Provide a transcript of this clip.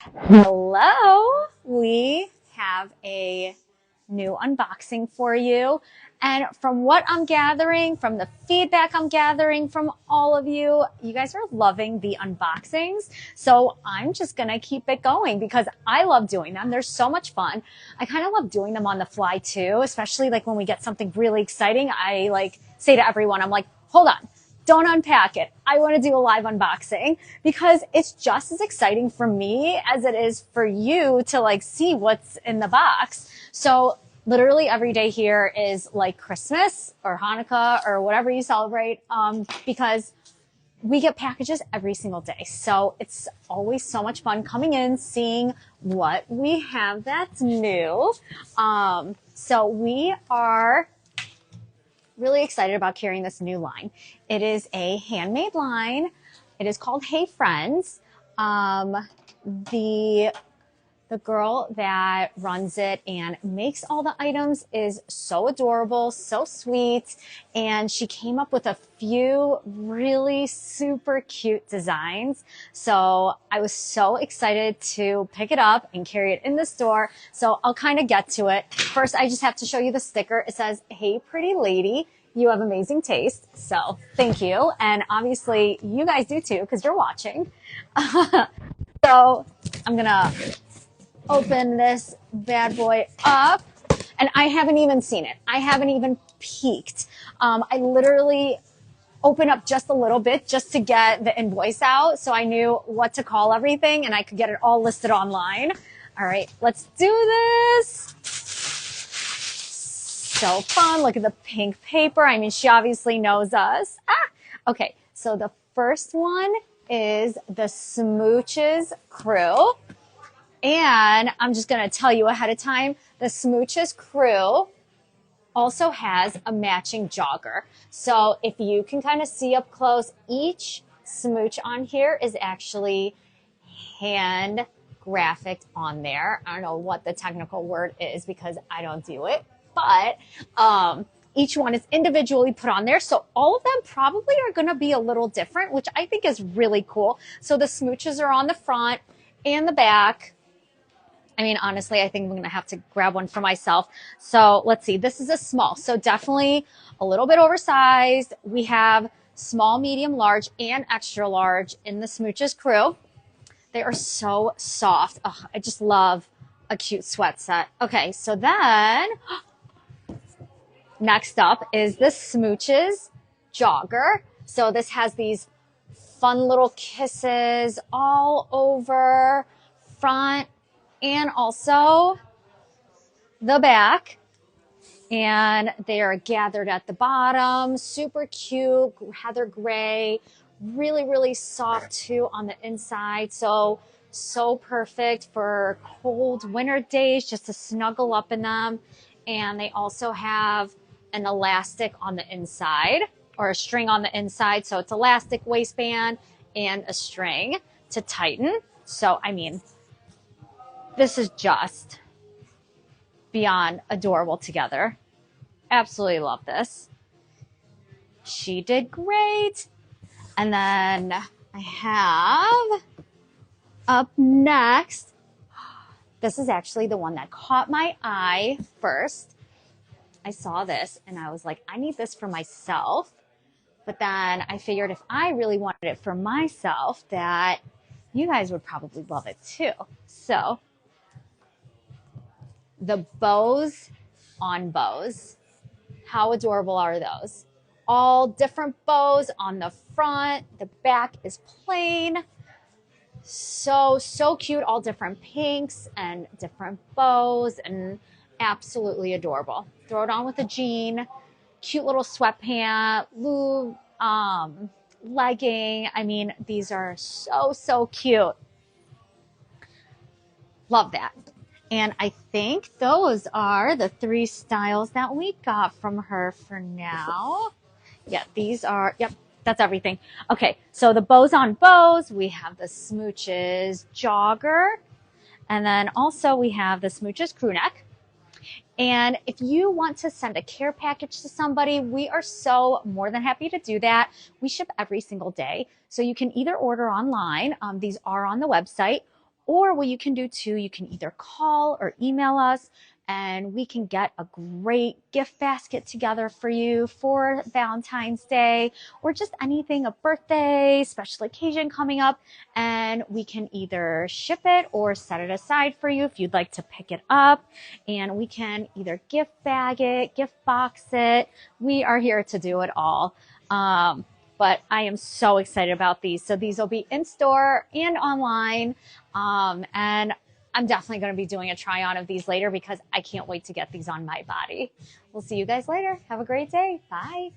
Hello, we have a new unboxing for you. And from what I'm gathering, from the feedback I'm gathering from all of you, you guys are loving the unboxings. So I'm just going to keep it going because I love doing them. They're so much fun. I kind of love doing them on the fly too, especially like when we get something really exciting. I like say to everyone, I'm like, hold on. Don't unpack it. I want to do a live unboxing because it's just as exciting for me as it is for you to like see what's in the box. So literally every day here is like Christmas or Hanukkah or whatever you celebrate, because we get packages every single day. So it's always so much fun coming in, seeing what we have that's new. So we are really excited about carrying this new line. It is a handmade line. It is called Hey Friends. The girl that runs it and makes all the items is so adorable, so sweet, and she came up with a few really super cute designs. So I was so excited to pick it up and carry it in the store. So I'll kind of get to it. First, I just have to show you the sticker. It says, "Hey, pretty lady, you have amazing taste." So thank you. And obviously you guys do too, because you're watching. So I'm gonna open this bad boy up, and I haven't even seen it. I haven't even peeked. I literally opened up just a little bit just to get the invoice out so I knew what to call everything and I could get it all listed online. All right, let's do this. So fun. Look at the pink paper. I mean, she obviously knows us. Okay, so the first one is the Smooches Crew. And I'm just going to tell you ahead of time, the Smooches Crew also has a matching jogger. So if you can kind of see up close, each smooch on here is actually hand graphic on there. I don't know what the technical word is because I don't do it, but each one is individually put on there. So all of them probably are going to be a little different, which I think is really cool. So the smooches are on the front and the back. I mean, honestly, I think I'm going to have to grab one for myself. So let's see. This is a small. So definitely a little bit oversized. We have small, medium, large, and extra large in the Smooches Crew. They are so soft. Oh, I just love a cute sweat set. Okay, so then next up is the Smooches Jogger. So this has these fun little kisses all over front and also the back, and they are gathered at the bottom. Super cute, heather gray, really, really soft too on the inside. So perfect for cold winter days just to snuggle up in them. And they also have an elastic on the inside, or a string on the inside. So it's elastic waistband and a string to tighten. So, I mean, this is just beyond adorable together. Absolutely love this. She did great. And then I have up next, this is actually the one that caught my eye first. I saw this and I was like, I need this for myself. But then I figured if I really wanted it for myself, that you guys would probably love it too. So the bows on bows. How adorable are those? All different bows on the front. The back is plain. So cute. All different pinks and different bows and absolutely adorable. Throw it on with a jean, cute little sweatpant, legging. I mean, these are so cute. Love that. And I think those are the 3 styles that we got from her for now. Yeah, these are, yep, that's everything. Okay, so the bows on bows, we have the Smooches Jogger, and then also we have the Smooches Crew Neck. And if you want to send a care package to somebody, we are so more than happy to do that. We ship every single day. So you can either order online, these are on the website, Or what you can do too, you can either call or email us and we can get a great gift basket together for you for Valentine's Day or just anything, a birthday, special occasion coming up. And we can either ship it or set it aside for you if you'd like to pick it up. And we can either gift bag it, gift box it. We are here to do it all. But I am so excited about these. So these will be in store and online. And I'm definitely going to be doing a try on of these later because I can't wait to get these on my body. We'll see you guys later. Have a great day. Bye.